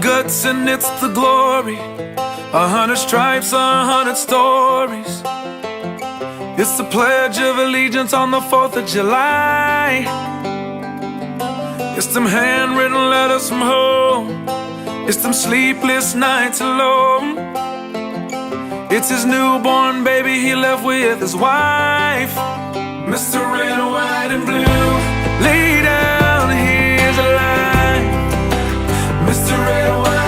guts and it's the glory. 100 stripes, 100 stories. It's the Pledge of Allegiance on the 4th of July. It's them handwritten letters from home. It's them sleepless nights alone. It's his newborn baby he left with his wife. Mr. Red, White and Blue, lay down, here's a line. Mr. Red, White